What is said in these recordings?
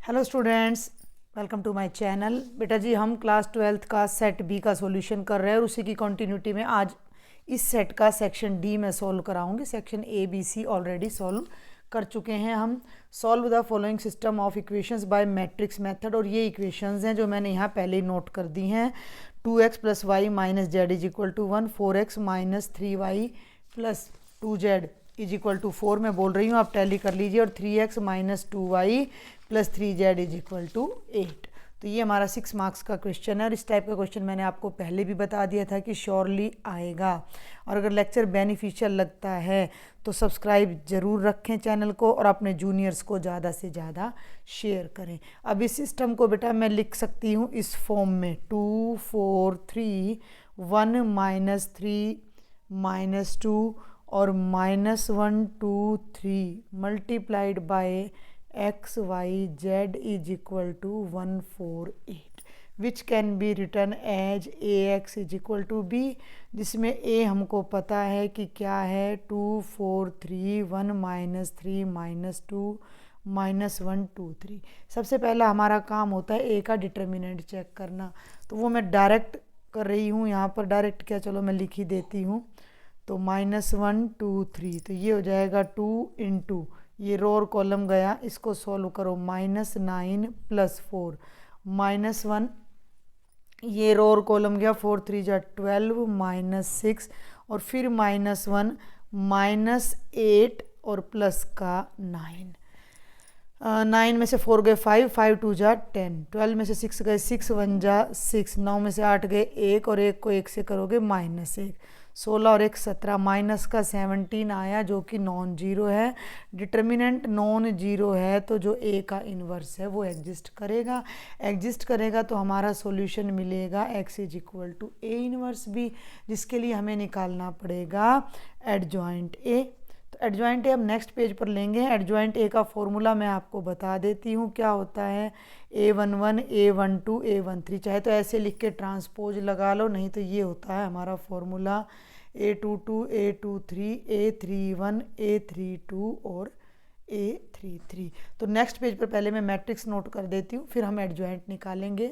Hello students, welcome to my channel. बेटा जी, हम क्लास 12th का सेट बी का सॉल्यूशन कर रहे हैं और उसी की कंटिन्यूटी में आज इस सेट का सेक्शन डी में सॉल्व कराऊंगी। Section A B C already solve कर चुके हैं हम। Solve the following system of equations by matrix method, और ये इक्वेशंस हैं जो मैंने यहाँ पहले ही नोट कर दी हैं। 2x + y - z = 1, 4x - 3y + 2z = 4 मैं बोल रही हूँ, आप टैली कर लीजिए। और 3x - 2y + 3z = 8। तो ये हमारा 6 मार्क्स का क्वेश्चन है और इस टाइप का क्वेश्चन मैंने आपको पहले भी बता दिया था कि श्योरली आएगा। और अगर लेक्चर बेनिफिशियल लगता है तो सब्सक्राइब ज़रूर रखें चैनल को और अपने जूनियर्स को ज़्यादा से ज़्यादा शेयर करें। अब इस सिस्टम को बेटा मैं लिख सकती हूँ इस फॉर्म में 2 4 3 1 - 3 - 2 और -1 2 3 multiplied by x y z = 1 4 8, which can be return as ax = b, जिसमें a हमको पता है कि क्या है 2 4 3 1 - 3 - 2 -1 2 3। सबसे पहला हमारा काम होता है a का डिटर्मिनेंट चेक करना, तो वो मैं डायरेक्ट कर रही हूँ यहाँ पर। डायरेक्ट क्या, चलो मैं लिख ही देती हूँ। तो -1 2 3, तो ये हो जाएगा 2 × ये रो और कॉलम गया, इसको सॉल्व करो। -9 + 4 -1, ये रो और कॉलम गया, 4 3 जा 12 -6 और फिर -1 -8 और प्लस का 9। 9 में से 4 गए 5 5 2 जा 10, 12 में से 6 गए 6 1 जा 6, 9 में से 8 गए 1 और 1 को 1 से करोगे -1, 16 और 1 17, माइनस का 17 आया जो कि नॉन जीरो है। डिटर्मिनेंट नॉन जीरो है तो जो ए का इन्वर्स है वो एग्जिस्ट करेगा तो हमारा सॉल्यूशन मिलेगा x = a 1b, जिसके लिए हमें निकालना पड़ेगा एडजॉइंट ए। तो एडजॉइंट ए हम नेक्स्ट पेज पर लेंगे। एडजॉइंट ए का फॉर्मूला मैं आपको बता देती हूँ क्या होता है। a11 a12 a13, चाहे तो ऐसे लिख के ट्रांसपोज लगा लो, नहीं तो ये होता है हमारा formula a22 a23 a31 a32 और a33। तो नेक्स्ट पेज पर पहले मैं मैट्रिक्स नोट कर देती हूँ, फिर हम एडजॉइंट निकालेंगे।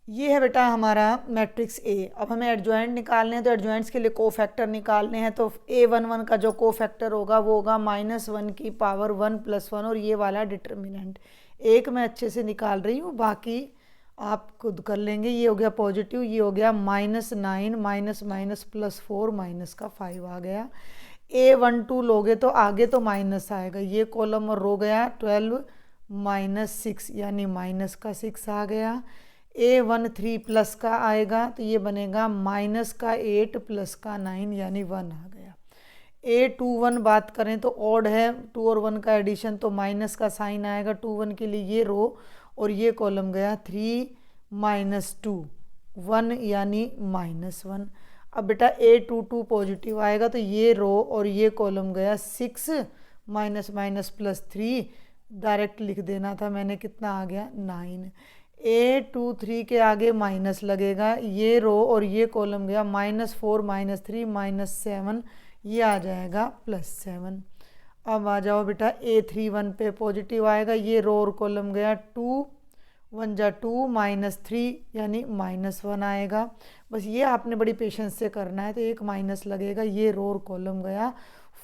ये है बेटा हमारा मैट्रिक्स ए। अब हमें एडजॉइंट निकालने हैं तो एडजॉइंट्स के लिए कोफैक्टर निकालने हैं। तो a11 का जो कोफैक्टर होगा वो होगा -1 की पावर 1 + 1 और ये वाला डिटर्मिनेंट एक मैं अच्छे से निकाल रही हूँ, बाकी आप खुद कर लेंगे। ये हो गया पॉजिटिव, ये हो गया -9 +4 का 5 आ गया। a12 लोगे तो आगे तो माइनस आएगा, ये कॉलम और रो गया 12 - 6 यानी -6 आ गया। a13 प्लस का आएगा तो ये बनेगा -8 + 9 यानी 1 आ गया। a21 बात करें तो ऑड है, 2 और 1 का एडिशन, तो माइनस का साइन आएगा 2 1 के लिए। ये रो और ये कॉलम गया 3 - 2 1 यानी -1। अब बेटा a22 पॉजिटिव आएगा तो ये रो और ये कॉलम गया 6 -3, डायरेक्ट लिख देना था मैंने, कितना आ गया 9। a23 के आगे माइनस लगेगा, ये रो और ये कॉलम गया -4 -3 -7, ये आ जाएगा +7। अब आ जाओ बेटा a31 पे पॉजिटिव आएगा, ये रो और कॉलम गया 2 1 जा 2 -3 यानी -1 आएगा। बस ये आपने बड़ी पेशेंस से करना है, तो एक माइनस लगेगा, ये रो और कॉलम गया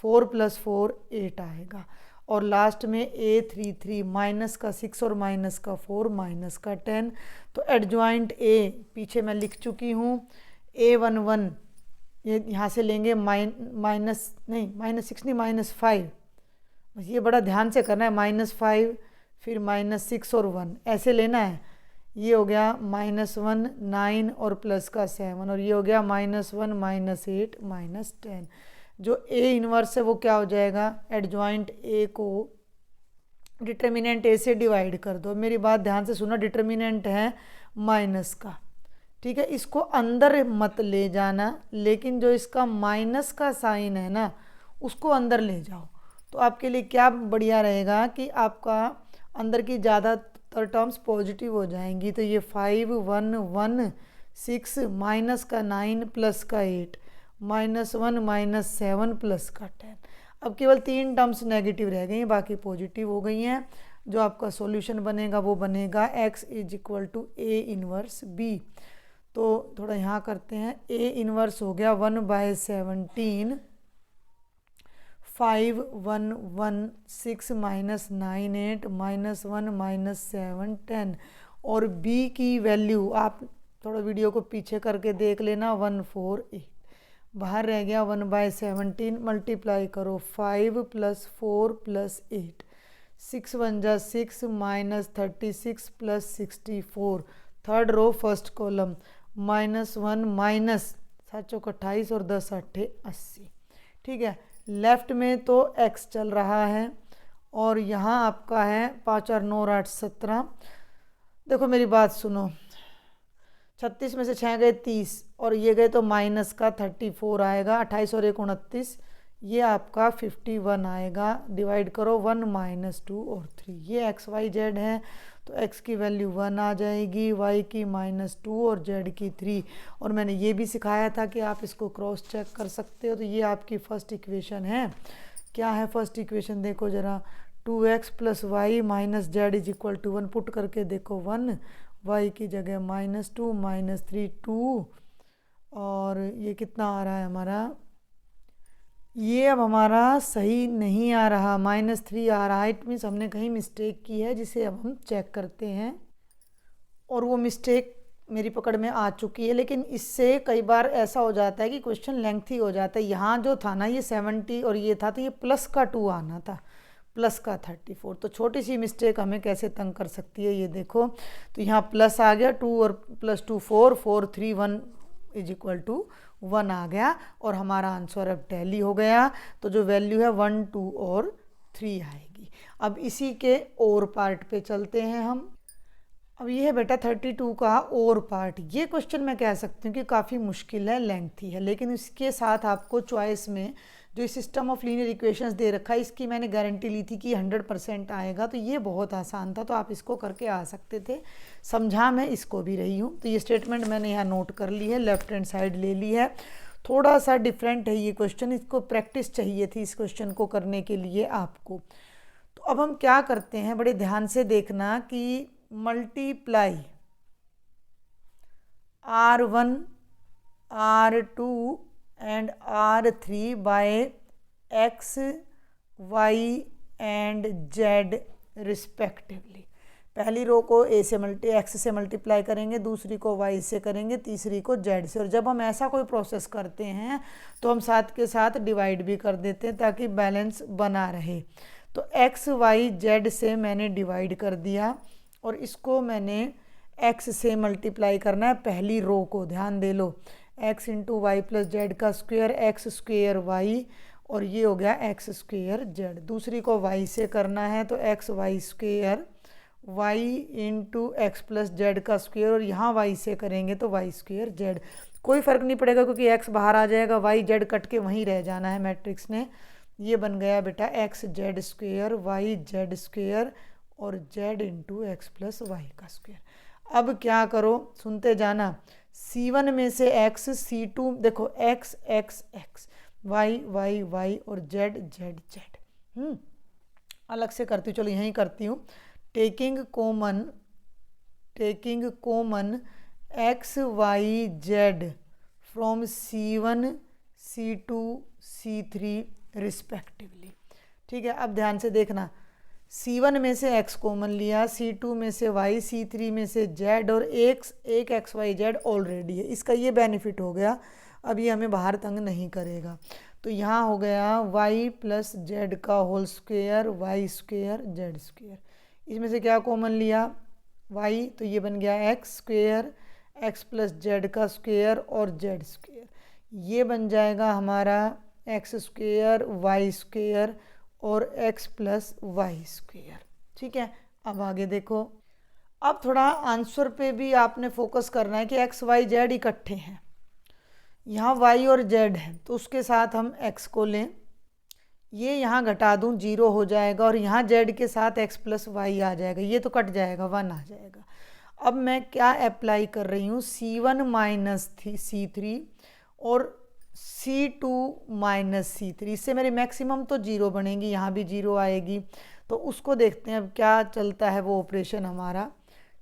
4 + 4 8 आएगा। और लास्ट में a33 -6 और -4 -10। तो एडजॉइंट ए पीछे मैं लिख चुकी हूँ। a11 ये यहाँ से लेंगे -6 नहीं -5, बस ये बड़ा ध्यान से करना है। -5 फिर -6 और 1 ऐसे लेना है। ये हो गया -1 9 और प्लस का 7 और ये हो गया -1 -8 -10। जो ए इन्वर्स है वो क्या हो जाएगा, एडजॉइंट ए को डिटर्मिनेंट ए से डिवाइड कर दो। मेरी बात ध्यान से सुनो, डिटर्मिनेंट है माइनस का, ठीक है, इसको अंदर मत ले जाना, लेकिन जो इसका माइनस का साइन है ना उसको अंदर ले जाओ। तो आपके लिए क्या बढ़िया रहेगा कि आपका अंदर की ज़्यादातर टर्म्स पॉजिटिव हो जाएंगी। तो ये 5 1 1 6 माइनस का 9 प्लस का 8 -1 -7 प्लस का 10। अब केवल 3 टर्म्स नेगेटिव रह गई हैं, बाकी पॉजिटिव हो गई हैं। जो आपका सॉल्यूशन बनेगा वो बनेगा x is equal to A inverse B. तो थोड़ा यहाँ करते हैं, ए इनवर्स हो गया 1/17 5 1 1 6 -9 8 -1 -7 10 और b की वैल्यू आप थोड़ा वीडियो को पीछे करके देख लेना 148 बाहर रह गया 1/17 मल्टीप्लाई करो 5 + 4 + 8 6 1 जा 6 -36 + 64 third row first column -1 minus 7 चौक 28 और 10 8 80। ठीक है, लेफ्ट में तो x चल रहा है और यहाँ आपका है 5 और 9 8 17। देखो मेरी बात सुनो, 36 में से 6 गए 30 और ये गए तो माइनस का 34 आएगा, 28 और 1 29, ये आपका 51 आएगा। डिवाइड करो 1 -2 और 3, ये x y z है तो x की वैल्यू 1 आ जाएगी, y की -2 और z की 3। और मैंने ये भी सिखाया था कि आप इसको क्रॉस चेक कर सकते हो। तो ये आपकी फर्स्ट इक्वेशन है। क्या है फर्स्ट इक्वेशन, देखो ज़रा, 2x + y - z is equal to 1 put करके देखो 1, y की जगह -2 -3 2 और ये कितना आ रहा है हमारा, ये अब हमारा सही नहीं आ रहा, -3 आ रहा है। इट मीन्स हमने कहीं मिस्टेक की है जिसे अब हम चेक करते हैं और वो मिस्टेक मेरी पकड़ में आ चुकी है। लेकिन इससे कई बार ऐसा हो जाता है कि क्वेश्चन लेंथी हो जाता है। यहाँ जो था ना ये 70 और ये था तो ये प्लस का 2 आना था, प्लस का 34। तो छोटी सी मिस्टेक हमें कैसे तंग कर सकती है ये देखो। तो यहाँ प्लस आ गया 2 और +2 4 4 3 1 इज इक्वल टू 1 आ गया और हमारा आंसर अब टैली हो गया। तो जो वैल्यू है 1 2 और 3 आएगी। अब इसी के और पार्ट पे चलते हैं हम। अब ये है बेटा 32 का और पार्ट। ये क्वेश्चन मैं कह सकती हूँ कि काफ़ी मुश्किल है, लेंथी है, लेकिन इसके साथ आपको चॉइस में जो सिस्टम ऑफ लीनियर इक्वेशंस दे रखा है इसकी मैंने गारंटी ली थी कि 100% आएगा। तो ये बहुत आसान था, तो आप इसको करके आ सकते थे। समझा मैं इसको भी रही हूँ। तो ये स्टेटमेंट मैंने यहाँ नोट कर ली है, लेफ्ट हैंड साइड ले ली है। थोड़ा सा डिफरेंट है ये क्वेश्चन, इसको प्रैक्टिस चाहिए थी इस क्वेश्चन को करने के लिए आपको। तो अब हम क्या करते हैं, बड़े ध्यान से देखना कि multiply R1 R2 and R3 by x y and z respectively. पहली रो को x से मल्टीप्लाई करेंगे, दूसरी को y से करेंगे, तीसरी को z से। और जब हम ऐसा कोई प्रोसेस करते हैं तो हम साथ के साथ डिवाइड भी कर देते हैं ताकि बैलेंस बना रहे। तो x y z से मैंने डिवाइड कर दिया और इसको मैंने x से मल्टीप्लाई करना है पहली रो को। ध्यान दे लो, x × y + z का स्क्वायर x² y और ये हो गया x² z। दूसरी को y से करना है तो xy² y × x + z का स्क्वायर और यहाँ y से करेंगे तो y² z। कोई फ़र्क नहीं पड़ेगा क्योंकि x बाहर आ जाएगा, y z कट के वहीं रह जाना है मैट्रिक्स ने। ये बन गया बेटा xz² y z² और z × x + y का स्क्वायर। अब क्या करो, सुनते जाना, C1 में से x, C2 देखो x x x y y y और z z z। अलग से करती हूँ, चलो यहीं करती हूँ। Taking common x y z from C1 C2 C3 respectively. ठीक है, अब ध्यान से देखना, C1 में से x कॉमन लिया, C2 में से y, C3 में से z और एक x y z ऑलरेडी है। इसका ये बेनिफिट हो गया, अब ये हमें बाहर तंग नहीं करेगा। तो यहाँ हो गया y + z का होल स्क्वायर y² z²। इसमें से क्या कॉमन लिया, y, तो ये बन गया x² x + z का स्क्वायर और z²। ये बन जाएगा हमारा x² y² और x + y²। ठीक है, अब आगे देखो। अब थोड़ा आंसर पे भी आपने फोकस करना है कि x y z इकट्ठे हैं। यहाँ y और z है तो उसके साथ हम x को लें, ये यहाँ घटा दूँ 0 हो जाएगा और यहाँ z के साथ x + y आ जाएगा, ये तो कट जाएगा 1 आ जाएगा। अब मैं क्या अप्लाई कर रही हूँ, C1 - C3 और C2 - C3। इससे मेरी मैक्सिमम तो 0 बनेगी, यहाँ भी 0 आएगी। तो तो उसको देखते हैं अब क्या चलता है वो ऑपरेशन हमारा।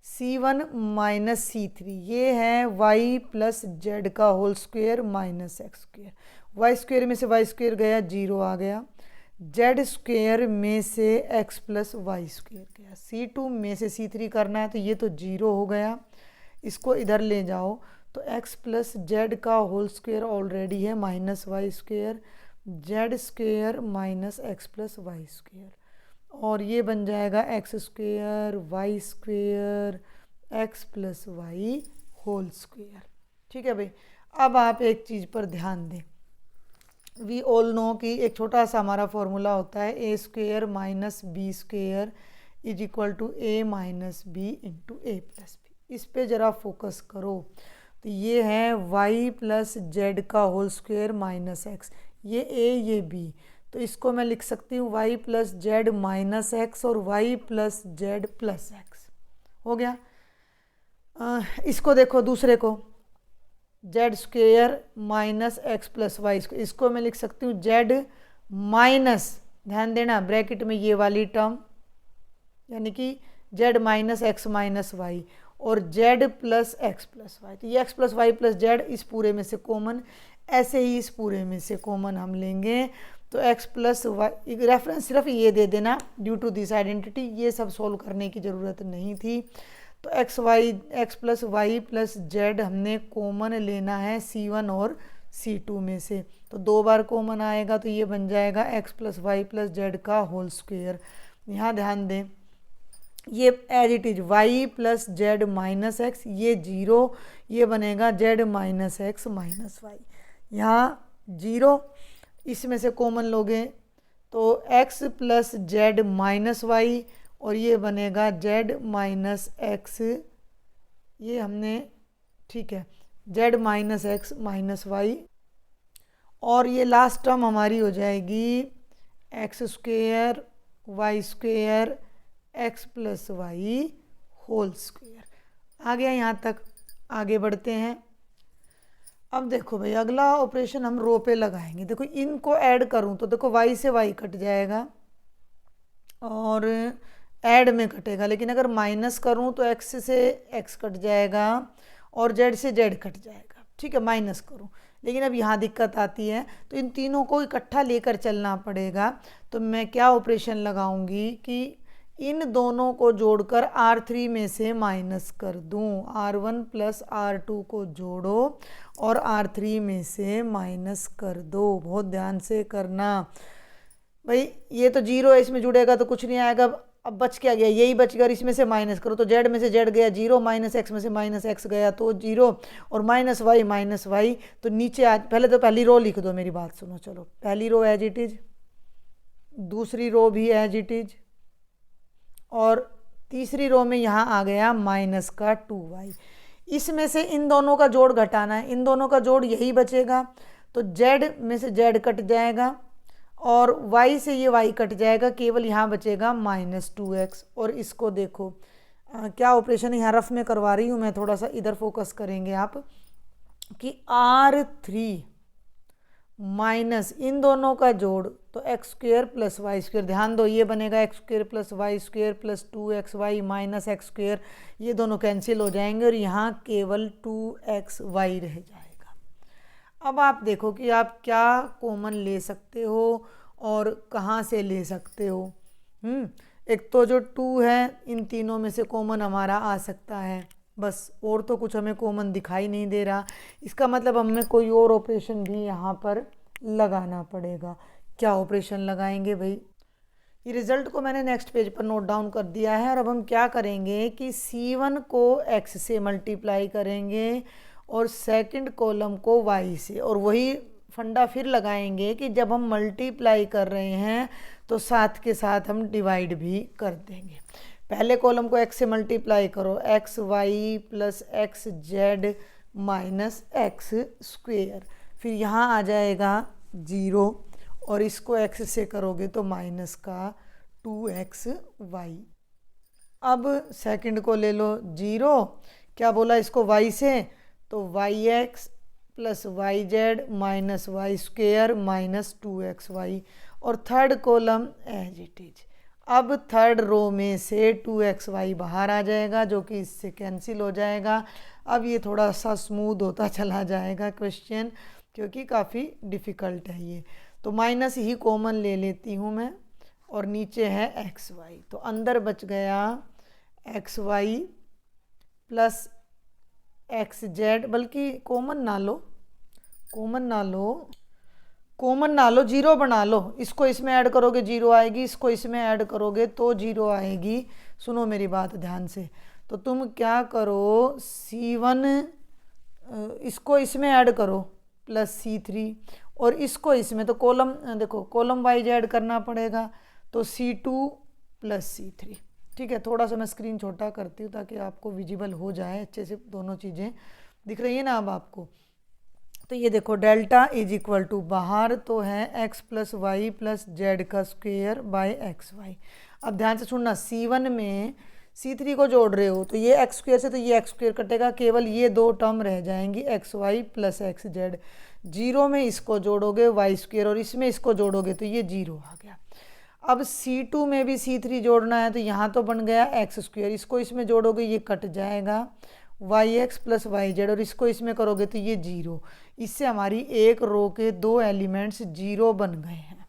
C1 माइनस C3 ये है y प्लस जेड का whole square minus x square. Y square में से वाई स्क्वेयर गया, 0 आ गया। जेड स्क्वेयर में से x प्लस वाई स्क्वेयर गया। C2 में से C3 करना है तो ये तो 0 हो गया, इसको इधर ले जाओ तो x प्लस जेड का होल स्क्वेयर ऑलरेडी है minus Y square, Z square minus x plus Y square, और ये बन जाएगा X square Y square x plus Y whole square. ठीक है भाई। अब आप एक चीज़ पर ध्यान दें, वी ऑल नो कि एक छोटा सा हमारा फॉर्मूला होता है a square minus b square is equal to a minus b into a plus b. इस पे ज़रा फोकस करो। तो ये है वाई प्लस जेड का होल स्क्वेयर माइनस एक्स, ये ए ये बी, तो इसको मैं लिख सकती हूँ y plus Z minus x और y plus z plus x. हो गया। इसको देखो दूसरे को, z square minus x plus Y square, इसको मैं लिख सकती हूँ जेड माइनस, ध्यान देना ब्रैकेट में ये वाली टर्म, यानी कि z minus x minus Y और z plus x plus y. तो ये x plus Y plus z इस पूरे में से कॉमन, ऐसे ही इस पूरे में से कॉमन हम लेंगे तो x प्लस वाई, रेफरेंस सिर्फ ये दे देना ड्यू टू दिस आइडेंटिटी, ये सब सोल्व करने की ज़रूरत नहीं थी। तो X plus Y plus Z हमने कॉमन लेना है C1 और C2 में से, तो 2 बार कॉमन आएगा तो ये बन जाएगा x plus Y plus Z का होल स्क्वेयर। यहाँ ध्यान दें ये as it is y plus Z minus x, ये 0, ये बनेगा z minus x minus Y, यहाँ 0, इसमें से कॉमन लोगे तो x plus Z minus Y और ये बनेगा z माइनस एक्स, ये हमने ठीक है z minus x minus Y, और ये लास्ट टर्म हमारी हो जाएगी x square Y square x plus Y whole square. आ गया यहाँ तक, आगे बढ़ते हैं। अब देखो भाई अगला ऑपरेशन हम रो पे लगाएंगे। देखो इनको ऐड करूं तो देखो y से y कट जाएगा और ऐड में कटेगा, लेकिन अगर माइनस करूं तो x से x कट जाएगा और z से z कट जाएगा। ठीक है, माइनस करूं, लेकिन अब यहाँ दिक्कत आती है, तो इन तीनों को इकट्ठा लेकर चलना पड़ेगा। तो मैं क्या ऑपरेशन लगाऊंगी कि इन दोनों को जोड़कर R3 में से माइनस कर दूं, R1 प्लस R2 को जोड़ो और R3 में से माइनस कर दो। बहुत ध्यान से करना भाई, ये तो 0 है, इसमें जुड़ेगा तो कुछ नहीं आएगा। अब बच क्या गया, यही बच गया, इसमें से माइनस करो तो जेड में से जेड गया 0, माइनस एक्स में से माइनस एक्स गया तो 0, और माइनस वाई तो नीचे आज पहले तो पहली रो लिख दो, मेरी बात सुनो। चलो पहली रो एज इट इज, दूसरी रो भी एज इट इज, और तीसरी रो में यहाँ आ गया माइनस का 2y। इसमें से इन दोनों का जोड़ घटाना है, इन दोनों का जोड़ यही बचेगा, तो z में से z कट जाएगा और y से ये y कट जाएगा, केवल यहाँ बचेगा माइनस 2x। और इसको देखो क्या ऑपरेशन यहाँ रफ में करवा रही हूँ मैं, थोड़ा सा इधर फोकस करेंगे आप कि R3 माइनस इन दोनों का जोड़ तो x square plus Y square, ध्यान दो ये बनेगा X square plus Y square plus 2xy minus x square, ये दोनों कैंसिल हो जाएंगे और यहाँ केवल 2xy रह जाएगा। अब आप देखो कि आप क्या कॉमन ले सकते हो और कहाँ से ले सकते हो। एक तो जो 2 है इन तीनों में से कॉमन हमारा आ सकता है बस, और तो कुछ हमें कॉमन दिखाई नहीं दे रहा। इसका मतलब हमें कोई और ऑपरेशन भी यहाँ पर लगाना पड़ेगा। क्या ऑपरेशन लगाएंगे भाई, ये रिजल्ट को मैंने नेक्स्ट पेज पर नोट डाउन कर दिया है। और अब हम क्या करेंगे कि C1 को x से मल्टीप्लाई करेंगे और सेकंड कॉलम को y से, और वही फंडा फिर लगाएंगे कि जब हम मल्टीप्लाई कर रहे हैं तो साथ के साथ हम डिवाइड भी कर देंगे। पहले कॉलम को x से मल्टीप्लाई करो, X Y plus X Z minus x square, फिर यहाँ आ जाएगा 0, और इसको x से करोगे तो माइनस का 2xy। अब सेकंड को ले लो 0, क्या बोला इसको y से, तो yx plus Y Z minus Y square minus 2xy, और third column as it is. अब थर्ड रो में से 2xy बाहर आ जाएगा जो कि इससे कैंसिल हो जाएगा। अब ये थोड़ा सा स्मूथ होता चला जाएगा क्वेश्चन, क्योंकि काफ़ी डिफ़िकल्ट है ये। तो माइनस ही कॉमन ले लेती हूँ मैं, और नीचे है xy, तो अंदर बच गया xy प्लस xz, बल्कि कॉमन ना लो, कॉमन ना लो, जीरो बना लो। इसको इसमें ऐड करोगे जीरो आएगी, इसको इसमें ऐड करोगे तो जीरो आएगी। सुनो मेरी बात ध्यान से। तो तुम क्या करो, C1 इसको इसमें ऐड करो प्लस C3, और इसको इसमें, तो कॉलम देखो कॉलम वाइज ऐड करना पड़ेगा, तो C2 प्लस C3। ठीक है, थोड़ा सा मैं स्क्रीन छोटा करती हूँ ताकि आपको विजिबल हो जाए अच्छे से, दोनों चीज़ें दिख रही है ना अब आपको। तो ये देखो डेल्टा इज इक्वल टू, बाहर तो है x plus Y plus Z का स्क्वेयर बाय एक्स वाई। अब ध्यान से सुनना, C1 में C3 को जोड़ रहे हो तो ये एक्स स्क्वेयर से तो ये एक्स स्क्वेयर कटेगा, केवल ये दो टर्म रह जाएंगी X Y plus X Z. Zero में इसको जोड़ोगे वाई स्क्वेयर, और इसमें इसको जोड़ोगे तो ये जीरो आ गया। अब C2 में भी C3 जोड़ना है, तो यहाँ तो बन गया एक्स स्क्वेयर, इसको इसमें जोड़ोगे ये कट जाएगा Y X plus Y Z, और इसको इसमें करोगे तो ये जीरो। इससे हमारी एक रो के दो एलिमेंट्स जीरो बन गए हैं।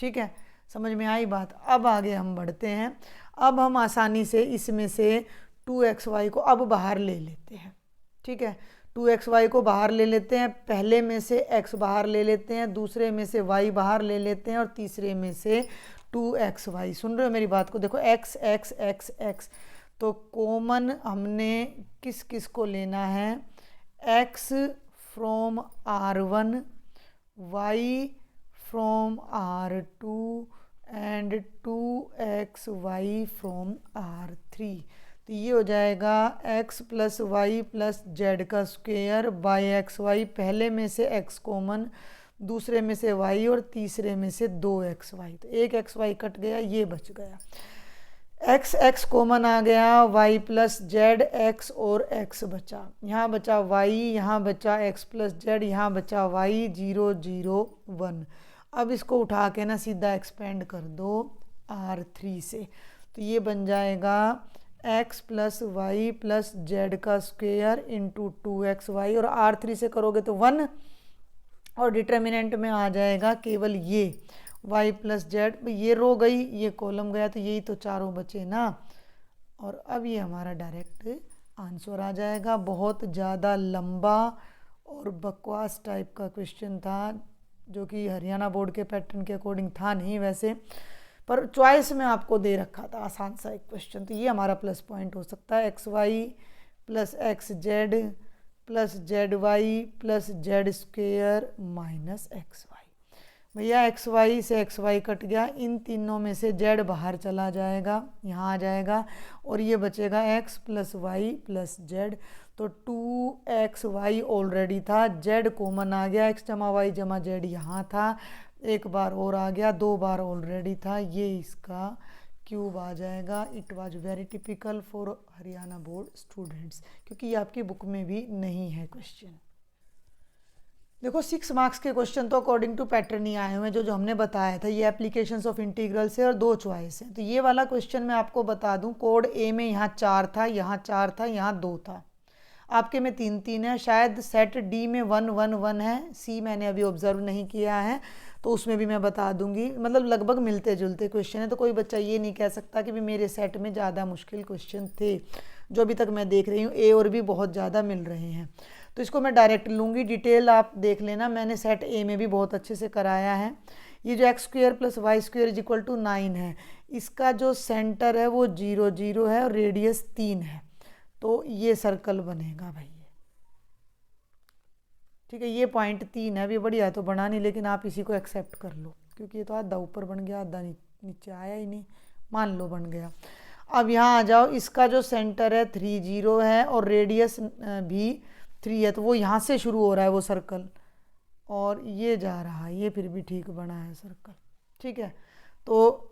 ठीक है, समझ में आई बात। अब आगे हम बढ़ते हैं। अब हम आसानी से इसमें से 2xy को अब बाहर ले लेते हैं। ठीक है, 2xy को बाहर ले लेते हैं, पहले में से x बाहर ले लेते हैं, दूसरे में से y बाहर ले लेते हैं, और तीसरे में से 2xy। सुन रहे हो मेरी बात को, देखो x x x x, तो कॉमन हमने किस किस को लेना है, x from R1, y from R2 and 2xy from R3। तो ये हो जाएगा x plus Y plus Z का स्क्वेयर बाय एक्स वाई, पहले में से x कॉमन, दूसरे में से y, और तीसरे में से 2xy। तो एक xy कट गया, ये बच गया। x x कॉमन आ गया, y प्लस जेड, x और x बचा, यहाँ बचा y, यहाँ बचा x प्लस जेड, यहाँ बचा y, 0 0 1। अब इसको उठा के ना सीधा एक्सपेंड कर दो R3 से, तो ये बन जाएगा x plus Y plus Z का स्क्वेयर इंटू 2xy, और R3 से करोगे तो 1, और डिटर्मिनेंट में आ जाएगा केवल ये y प्लस जेड। ये रो गई, ये कॉलम गया, तो यही तो चारों बचे ना। और अब ये हमारा डायरेक्ट आंसर आ जाएगा। बहुत ज़्यादा लंबा और बकवास टाइप का क्वेश्चन था, जो कि हरियाणा बोर्ड के पैटर्न के अकॉर्डिंग था नहीं वैसे, पर चॉइस में आपको दे रखा था आसान सा एक क्वेश्चन, तो ये हमारा प्लस पॉइंट हो सकता है। X Y plus X Z plus Z Y plus Z square minus X Y. भैया एक्स वाई से एक्स वाई कट गया, इन तीनों में से जेड बाहर चला जाएगा, यहाँ आ जाएगा, और ये बचेगा X plus Y plus Z. तो 2xy ऑलरेडी था, जेड कॉमन आ गया, एक्स जमा वाई जमा जेड यहाँ था, एक बार और आ गया, दो बार ऑलरेडी था, ये इसका क्यूब आ जाएगा। It was very typical for Haryana board students, क्योंकि ये आपकी बुक में भी नहीं है क्वेश्चन। देखो 6 मार्क्स के क्वेश्चन तो अकॉर्डिंग टू पैटर्न ही आए हुए हैं, जो हमने बताया था। ये एप्लीकेशंस ऑफ इंटीग्रल से, और 2 चॉइस हैं। तो ये वाला क्वेश्चन मैं आपको बता दूं, कोड ए में यहाँ 4 था, यहाँ 4 था, यहाँ 2 था, आपके में 3 3 है। शायद सेट डी में 1 1 1 है, सी मैंने अभी ऑब्जर्व नहीं किया है, तो उसमें भी मैं बता दूंगी। मतलब लगभग मिलते जुलते क्वेश्चन है, तो कोई बच्चा ये नहीं कह सकता कि भी मेरे सेट में ज़्यादा मुश्किल क्वेश्चन थे। जो अभी तक मैं देख रही हूँ ए और भी बहुत ज़्यादा मिल रहे हैं, तो इसको मैं डायरेक्ट लूँगी। डिटेल आप देख लेना, मैंने सेट ए में भी बहुत अच्छे से कराया है। ये जो X square plus Y square is equal to 9 है, इसका जो सेंटर है वो 0 0 है, और रेडियस 3 है, तो ये सर्कल बनेगा भाई। ठीक है, ये पॉइंट 3 है, अभी बढ़िया है तो बना नहीं, लेकिन आप इसी को एक्सेप्ट कर लो, क्योंकि ये तो आधा ऊपर बन गया, आधा नीचे आया ही नहीं, मान लो बन गया। अब यहाँ आ जाओ, इसका जो सेंटर है 3 0 है, और रेडियस भी 3 है, तो वो यहाँ से शुरू हो रहा है वो सर्कल, और ये जा रहा है, ये फिर भी ठीक बना है सर्कल। ठीक है, तो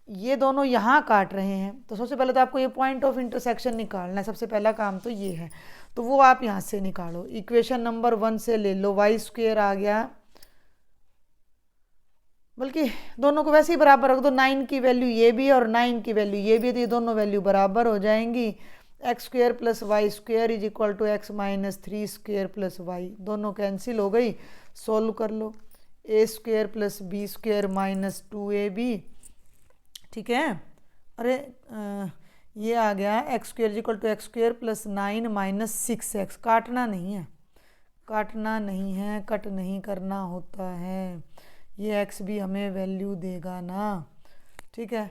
ये दोनों यहाँ काट रहे हैं, तो सबसे पहले तो आपको ये पॉइंट ऑफ इंटरसेक्शन निकालना है, सबसे पहला काम तो ये है, तो वो आप यहाँ से निकालो। इक्वेशन नंबर 1 से ले लो, वाई स्क्वेयर आ गया बल्कि दोनों को वैसे ही बराबर रख दो, 9 की वैल्यू ये भी है और 9 की वैल्यू ये भी है, तो ये दोनों वैल्यू बराबर हो जाएंगी। X square plus Y square is equal to x minus 3 square plus y, दोनों कैंसिल हो गई। सोल्व कर लो, a square plus b square minus 2ab, ठीक है। अरे ये आ गया x square equal to x square plus 9 minus 6x, काटना नहीं है, काटना नहीं है, कट नहीं करना होता है, ये एक्स भी हमें वैल्यू देगा ना, ठीक है।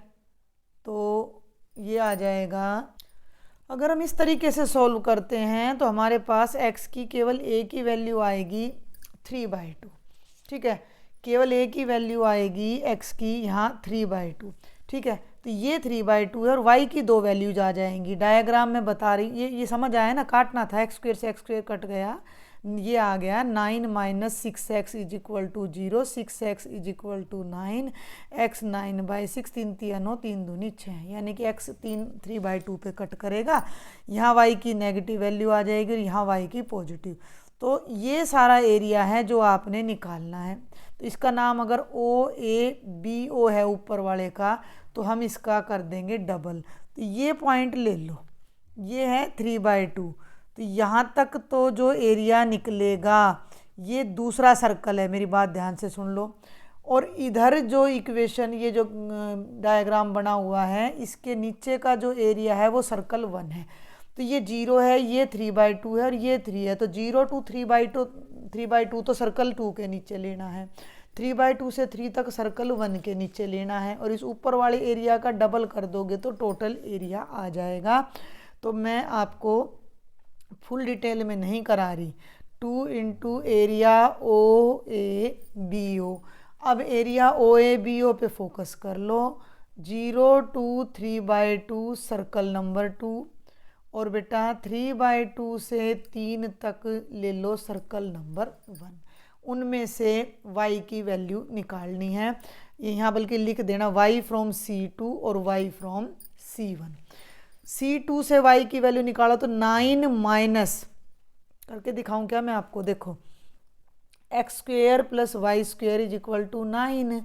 तो ये आ जाएगा, अगर हम इस तरीके से सॉल्व करते हैं तो हमारे पास एक्स की केवल ए की वैल्यू आएगी 3/2, ठीक है, केवल ए की वैल्यू आएगी एक्स की यहाँ 3/2, ठीक है। तो ये 3/2 है और वाई की दो वैल्यूज आ जाएंगी, डायग्राम में बता रही, ये समझ आया ना, काटना था, एक्स स्क्वेयर से एक्स स्क्वेयर कट गया, ये आ गया 9 minus 6x is equal to 0, 6x is equal to 9, x 9/6, 3 3 9, 3 दूनी 6, यानी कि x 3/2 पे कट करेगा, यहाँ y की नेगेटिव वैल्यू आ जाएगी और यहाँ y की पॉजिटिव। तो ये सारा एरिया है जो आपने निकालना है। तो इसका नाम अगर OABO है ऊपर वाले का, तो हम इसका कर देंगे डबल। तो ये पॉइंट ले लो, ये है 3/2, तो यहाँ तक तो जो एरिया निकलेगा ये दूसरा सर्कल है, मेरी बात ध्यान से सुन लो। और इधर जो इक्वेशन, ये जो डायग्राम बना हुआ है, इसके नीचे का जो एरिया है वो सर्कल 1 है। तो ये 0 है, ये 3/2 है और ये 3 है, तो 0 to 3/2 तो सर्कल 2 के नीचे लेना है, 3/2 से 3 तक सर्कल 1 के नीचे लेना है, और इस ऊपर वाले एरिया का डबल कर दोगे तो टोटल एरिया आ जाएगा। तो मैं आपको फुल डिटेल में नहीं करा रही, 2 इंटू एरिया OABO। अब एरिया OABO पे फोकस कर लो, 0 to 3/2 सर्कल नंबर 2, और बेटा 3/2 से 3 तक ले लो सर्कल नंबर 1। उनमें से y की वैल्यू निकालनी है, यहाँ बल्कि लिख देना y फ्रॉम C2 और y फ्रॉम C1। C2 से y की वैल्यू निकालो तो 9 माइनस करके दिखाऊं क्या मैं आपको, देखो X square plus Y square is equal to 9,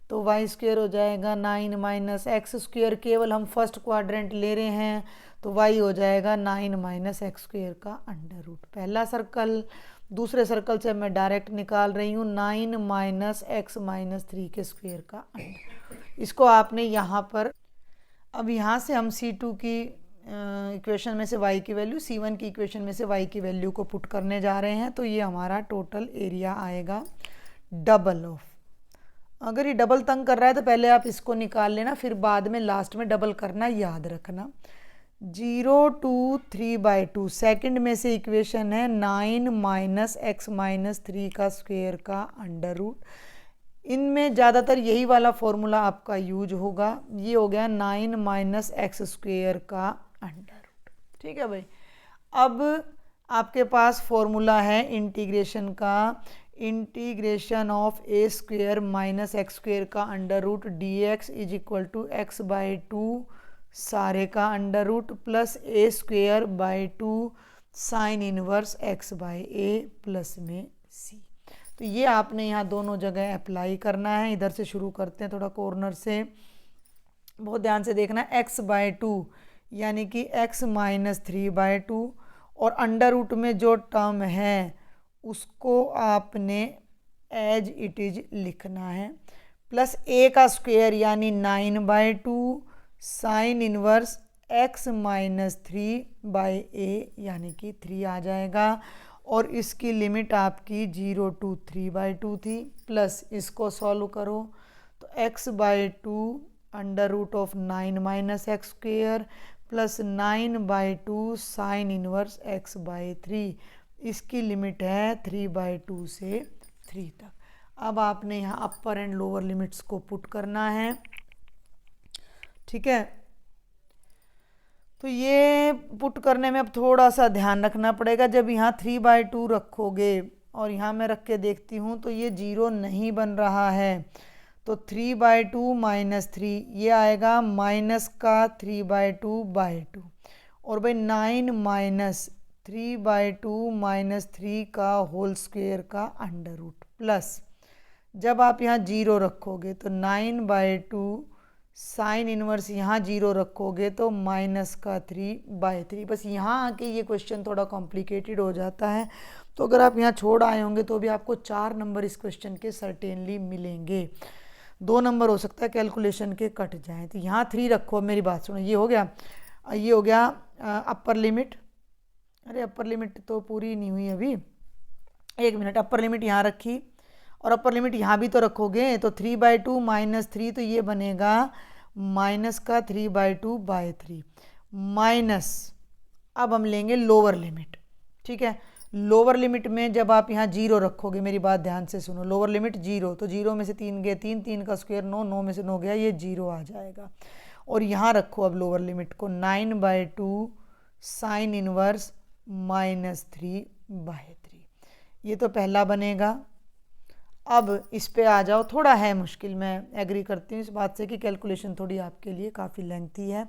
तो वाई स्क्वेयर हो जाएगा 9 माइनस एक्स स्क्वेयर, केवल हम फर्स्ट क्वाड्रेंट ले रहे हैं, तो वाई हो जाएगा 9 माइनस एक्स स्क्वेयर का अंडर रूट, पहला सर्कल। दूसरे सर्कल से मैं डायरेक्ट निकाल रही हूँ 9 माइनस एक्स माइनस 3 के स्क्वेयर का अंडर। इसको आपने यहाँ पर, अब यहाँ से हम C2 की इक्वेशन में से y की वैल्यू, C1 की इक्वेशन में से y की वैल्यू को पुट करने जा रहे हैं, तो ये हमारा टोटल एरिया आएगा डबल ऑफ। अगर ये डबल तंग कर रहा है तो पहले आप इसको निकाल लेना, फिर बाद में लास्ट में डबल करना याद रखना। 0 to 3/2 सेकंड में से इक्वेशन है 9 माइनस एक्स माइनस 3 का स्क्वेयर का अंडर रूट, इनमें ज़्यादातर यही वाला फॉर्मूला आपका यूज होगा। ये हो गया 9 माइनस एक्स स्क्वेयर का अंडर रूट, ठीक है भाई। अब आपके पास फॉर्मूला है इंटीग्रेशन का, integration of a square minus x square का under root dx is equal to x/2 सारे का under root plus a²/2 sine inverse x/a plus में c। तो ये आपने यहाँ दोनों जगह अप्लाई करना है। इधर से शुरू करते हैं, थोड़ा कॉर्नर से बहुत ध्यान से देखना, x/2 यानी कि x माइनस 3/2, और अंडर रूट में जो टर्म है उसको आपने एज इट इज लिखना है, प्लस a का स्क्वायर यानी 9/2 sine inverse x minus 3/a यानी कि 3 आ जाएगा, और इसकी लिमिट आपकी 0 to 3/2 थी, प्लस इसको सॉल्व करो तो x/2 under root of 9 minus x square plus 9/2 sine inverse x/3, इसकी लिमिट है 3/2 से 3 तक। अब आपने यहाँ अपर एंड लोअर लिमिट्स को पुट करना है, ठीक है। तो ये पुट करने में अब थोड़ा सा ध्यान रखना पड़ेगा, जब यहाँ 3/2 रखोगे और यहाँ मैं रख के देखती हूँ तो ये 0 नहीं बन रहा है, तो 3/2 माइनस 3 ये आएगा माइनस का 3/2/2, और भाई 9 माइनस 3/2 माइनस 3 का होल स्क्वेयर का अंडर रूट प्लस जब आप यहाँ 0 रखोगे तो 9/2 साइन इनवर्स, यहाँ 0 रखोगे तो -3/3। बस यहाँ आके ये क्वेश्चन थोड़ा कॉम्प्लिकेटेड हो जाता है, तो अगर आप यहाँ छोड़ आए होंगे तो भी आपको 4 नंबर इस क्वेश्चन के सर्टेनली मिलेंगे। 2 नंबर हो सकता है कैलकुलेशन के कट जाएं। तो यहाँ 3 रखो। अब मेरी बात सुनो, ये हो गया अपर लिमिट। अरे अपर लिमिट तो पूरी नहीं हुई अभी, 1 मिनट। अपर लिमिट यहाँ रखी और अपर लिमिट यहाँ भी तो रखोगे, तो 3/2 -3, तो ये बनेगा -3/2/3 माइनस। अब हम लेंगे लोअर लिमिट, ठीक है। लोअर लिमिट में जब आप यहाँ 0 रखोगे, मेरी बात ध्यान से सुनो, लोअर लिमिट 0, तो 0 में से 3 गए 3, 3 का स्क्वायर 9, 9 में से 9 गया, ये 0 आ जाएगा। और यहाँ रखो अब लोअर लिमिट को, 9/2 साइन इनवर्स -3/3, ये तो पहला बनेगा। अब इस पे आ जाओ, थोड़ा है मुश्किल, मैं एग्री करती हूँ इस बात से कि कैलकुलेशन थोड़ी आपके लिए काफ़ी लेंथी है।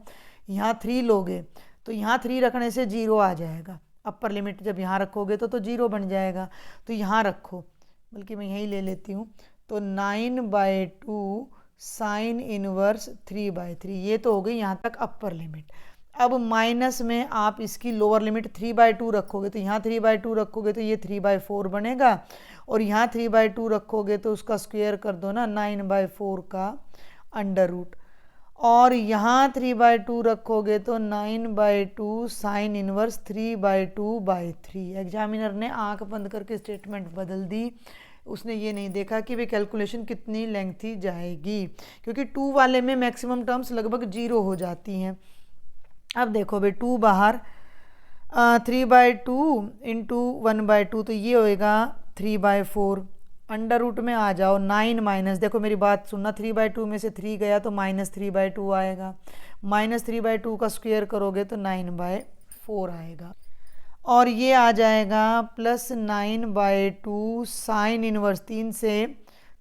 यहाँ 3 लोगे तो यहाँ 3 रखने से 0 आ जाएगा। अपर लिमिट जब यहाँ रखोगे तो 0 बन जाएगा, तो यहाँ रखो, बल्कि मैं यहीं ले लेती हूँ। तो 9/2 साइन इनवर्स 3/3, ये तो हो गई यहाँ तक अपर लिमिट। अब माइनस में आप इसकी लोअर लिमिट 3/2 रखोगे, तो यहाँ 3/2 रखोगे तो ये 3/4 बनेगा, और यहाँ 3/2 रखोगे तो उसका स्क्वायर कर दो ना, 9/4 का अंडर रूट, और यहाँ 3/2 रखोगे तो 9/2 साइन इनवर्स 3/2/3। एग्जामिनर ने आंख बंद करके स्टेटमेंट बदल दी, उसने ये नहीं देखा कि वे कैलकुलेशन कितनी लेंथी जाएगी, क्योंकि 2 वाले में मैक्सिमम टर्म्स लगभग 0 हो जाती हैं। अब देखो भाई, 2 बाहर, 3/2 इंटू 1/2, तो ये होएगा 3/4। अंडर रूट में आ जाओ, 9 माइनस, देखो मेरी बात सुनना, 3/2 में से 3 गया तो -3/2 आएगा, -3/2 का स्क्वायर करोगे तो 9/4 आएगा, और ये आ जाएगा प्लस 9/2 साइन इनवर्स, 3 से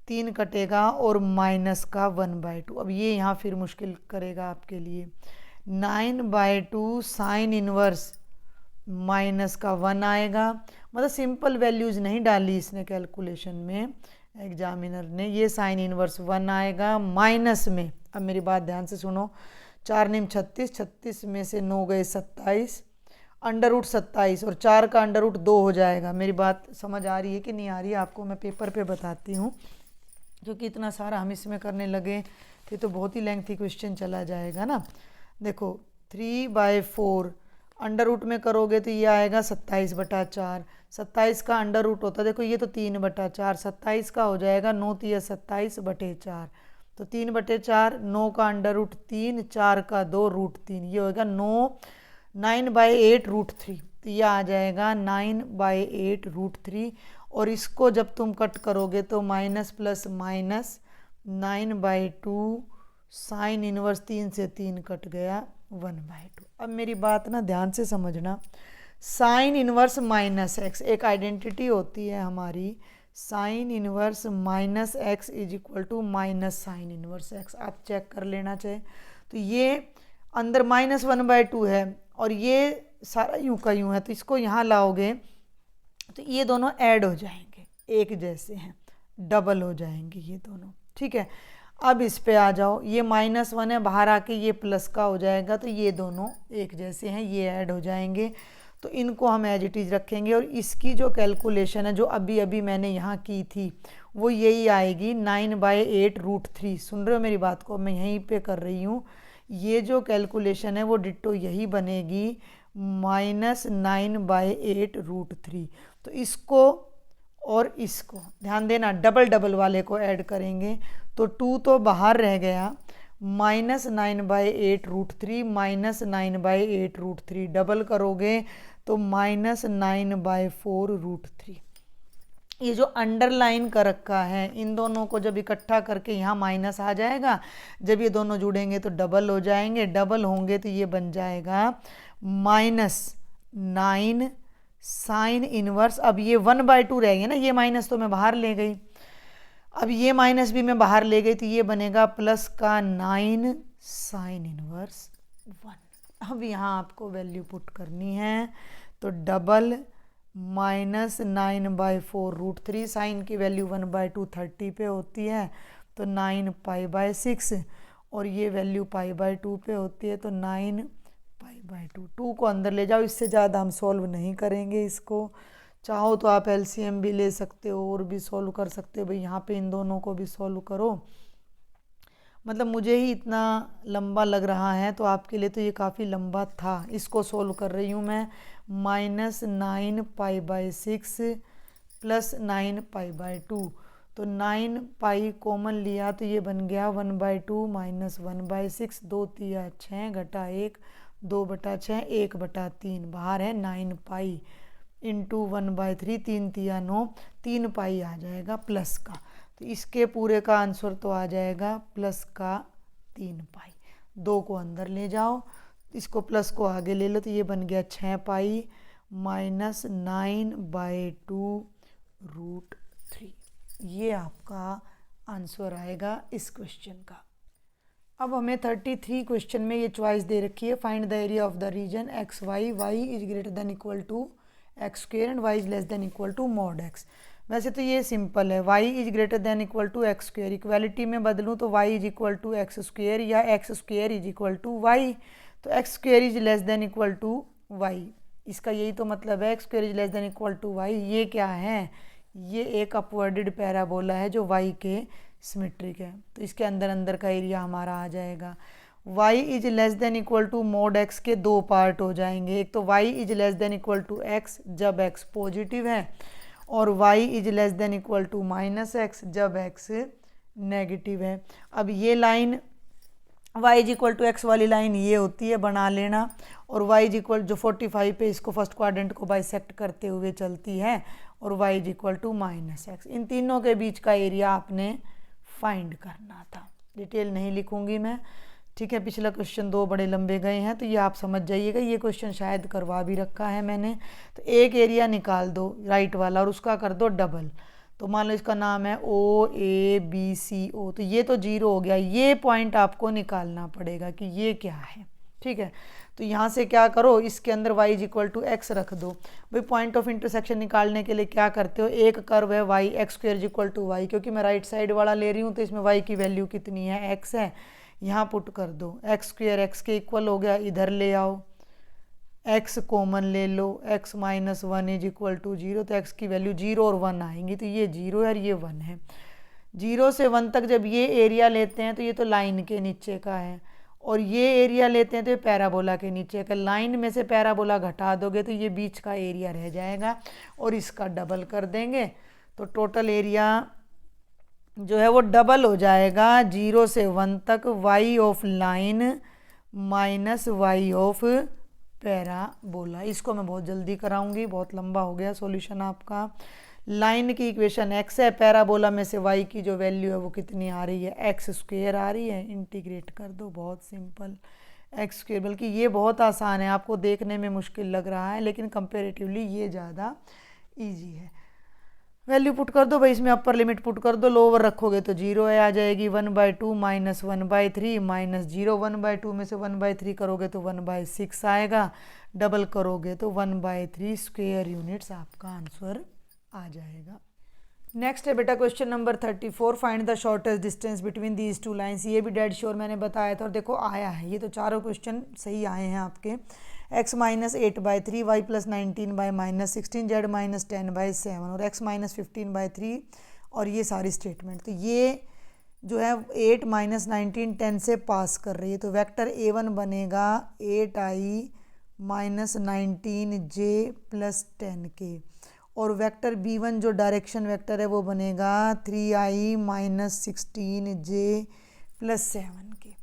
3 कटेगा, और माइनस का 1/2। अब ये यहाँ फिर मुश्किल करेगा आपके लिए, 9/2 साइन इनवर्स माइनस का 1 आएगा, मतलब सिंपल वैल्यूज़ नहीं डाली इसने कैलकुलेशन में एग्जामिनर ने, ये साइन इनवर्स 1 आएगा माइनस में। अब मेरी बात ध्यान से सुनो, 4 9 36, 36 में से 9 गए 27, अंडर रूट 27, और 4 का अंडर रूट 2 हो जाएगा। मेरी बात समझ आ रही है कि नहीं आ रही है आपको? मैं पेपर पे बताती हूँ, क्योंकि इतना सारा हम इसमें करने लगे फिर तो बहुत ही लेंथी क्वेश्चन चला जाएगा ना। देखो 3/4 अंडर रूट में करोगे तो ये आएगा 27/4, 27 का अंडर रूट होता है, देखो ये तो 3/4, 27 का हो जाएगा 9 3 27/4, तो 3/4, 9 का अंडर रूट 3, 4 का 2 रूट 3, ये होगा 9/8 रूट 3, तो ये आ जाएगा 9/8 रूट 3। और इसको जब तुम कट करोगे तो minus plus minus 9/2 sine inverse, 3 से 3 कट गया 1/2। अब मेरी बात ना ध्यान से समझना, साइन इनवर्स माइनस एक्स एक आइडेंटिटी होती है हमारी, sine inverse minus X is equal to minus sine inverse X, आप चेक कर लेना चाहिए। तो ये अंदर -1/2 है और ये सारा यूं का यूं है, तो इसको यहाँ लाओगे तो ये दोनों ऐड हो जाएंगे, एक जैसे हैं, डबल हो जाएंगे ये दोनों, ठीक है। अब इस पे आ जाओ, ये -1 है, बाहर आके ये प्लस का हो जाएगा, तो ये दोनों एक जैसे हैं, ये ऐड हो जाएंगे, तो इनको हम एज इट इज़ रखेंगे। और इसकी जो कैलकुलेशन है जो अभी अभी मैंने यहाँ की थी वो यही आएगी, 9/8 रूट 3। सुन रहे हो मेरी बात को? मैं यहीं पे कर रही हूँ, ये जो कैलकुलेशन है वो डिट्टो यही बनेगी, -9/8 रूट 3। तो इसको और इसको ध्यान देना, डबल डबल वाले को ऐड करेंगे तो 2 तो बाहर रह गया, -9/8 रूट 3 -9/8 रूट 3, डबल करोगे तो -9/4 रूट 3। ये जो अंडरलाइन कर रखा है इन दोनों को जब इकट्ठा करके यहाँ माइनस आ जाएगा, जब ये दोनों जुड़ेंगे तो डबल हो जाएंगे, डबल होंगे तो ये बन जाएगा -9 साइन इनवर्स। अब ये 1/2 रहेंगे ना, ये माइनस तो मैं बाहर ले गई, अब ये माइनस भी मैं बाहर ले गई, तो ये बनेगा प्लस का 9 साइन इनवर्स 1। अब यहाँ आपको वैल्यू पुट करनी है, तो डबल -9/4√3। साइन की वैल्यू 1/2 30 पे होती है तो 9π/6, और ये वैल्यू π/2 पे होती है तो 9π/2। 2 को अंदर ले जाओ, इससे ज़्यादा हम सॉल्व नहीं करेंगे इसको। चाहो तो आप एलसीएम भी ले सकते हो और भी सॉल्व कर सकते हो। भाई यहाँ पे इन दोनों को भी सॉल्व करो। मतलब मुझे ही इतना लंबा लग रहा है तो आपके लिए तो ये काफ़ी लंबा था। इसको सॉल्व कर रही हूँ मैं। -9π/6 + 9π/2, तो 9π कॉमन लिया तो ये बन गया 1/2 - 1/6। 2 तिया 6 घटा 1, 2/6, 1/3 बाहर है 9π इंटू 1/3, 3 तिया 9, 3π आ जाएगा प्लस का। तो इसके पूरे का आंसर तो आ जाएगा प्लस का 3π। 2 को अंदर ले जाओ, इसको प्लस को आगे ले लो तो ये बन गया 6π - 9/2√3। ये आपका आंसर आएगा इस क्वेश्चन का। अब हमें 33 क्वेश्चन में ये चॉइस दे रखी है, find the area of the region x y, y is greater than equal to x square and y is less than equal to mod x. वैसे तो ये सिंपल है, y is greater than equal to x square. Equality में बदलूँ तो y is equal to x square या x square is equal to y, तो x square is less than equal to y. इसका यही तो मतलब है, X square is less than equal to Y. ये क्या है? ये एक अपवर्डेड पैराबोला है जो y के सिमेट्रिक है, तो इसके अंदर अंदर का एरिया हमारा आ जाएगा। y is less than equal to mod x के दो पार्ट हो जाएंगे। एक तो y is less than equal to x जब x पॉजिटिव है, और y is less than equal to -x जब x नेगेटिव है। अब ये line y is equal to X वाली लाइन ये होती है, बना लेना। और y इज इक्वल जो 45 पे इसको फर्स्ट क्वाड्रेंट को बाइसेक्ट करते हुए चलती है, और y is equal to -x। इन तीनों के बीच का एरिया आपने फाइंड करना था। डिटेल नहीं लिखूंगी मैं, ठीक है। पिछला क्वेश्चन 2 बड़े लंबे गए हैं तो ये आप समझ जाइएगा। ये क्वेश्चन शायद करवा भी रखा है मैंने। तो एक एरिया निकाल दो राइट वाला और उसका कर दो डबल। तो मान लो इसका नाम है OABCO, तो ये तो 0 हो गया। ये पॉइंट आपको निकालना पड़ेगा कि ये क्या है, ठीक है। तो यहाँ से क्या करो, इसके अंदर y is equal to X रख दो। भाई पॉइंट ऑफ इंटरसेक्शन निकालने के लिए क्या करते हो, एक कर्व है y X square is equal to Y, क्योंकि मैं राइट साइड वाला ले रही हूँ तो इसमें y की वैल्यू कितनी है, x है। यहाँ पुट कर दो, एक्स स्क्वायर एक्स के इक्वल हो गया, इधर ले आओ, x कॉमन ले लो, x - 1 इज इक्वल टू 0, तो x की वैल्यू 0 और 1 आएंगी, तो ये 0 है और ये 1 है। 0 से 1 तक जब ये एरिया लेते हैं तो ये तो लाइन के नीचे का है, और ये एरिया लेते हैं तो ये पैराबोला के नीचे का। लाइन में से पैराबोला घटा दोगे तो ये बीच का एरिया रह जाएगा, और इसका डबल कर देंगे तो टोटल एरिया जो है वो डबल हो जाएगा। 0 से 1 तक y of line minus y of parabola. इसको मैं बहुत जल्दी कराऊंगी, बहुत लंबा हो गया सॉल्यूशन आपका। लाइन की इक्वेशन x है, पैराबोला में से y की जो वैल्यू है वो कितनी आ रही है, एक्स स्क्वेयर आ रही है। इंटीग्रेट कर दो, बहुत सिंपल, एक्स स्क्वेयर। बल्कि ये बहुत आसान है, आपको देखने में मुश्किल लग रहा है लेकिन कंपेरेटिवली ये ज़्यादा ईजी है। वैल्यू पुट कर दो भाई, इसमें अपर लिमिट पुट कर दो, लोअर रखोगे तो 0 है आ जाएगी। 1/2 माइनस 1/3 माइनस 0, 1/2 में से 1/3 करोगे तो 1/6 आएगा, डबल करोगे तो 1/3 स्क्वायर यूनिट्स आपका आंसर आ जाएगा। नेक्स्ट है बेटा question number 34, find the shortest distance between these two lines. ये भी डेड श्योर मैंने बताया था और देखो आया है, ये तो चारों क्वेश्चन सही आए हैं आपके। x - 8/3, y + 19/- 16, z - 10/7 और x - 15/3, और ये सारी स्टेटमेंट। तो ये जो है 8 - 19 10 से पास कर रही है, तो वेक्टर a1 बनेगा 8i - 19j + 10k, और वेक्टर b1 जो डायरेक्शन वेक्टर है वो बनेगा 3i - 16j + 7k।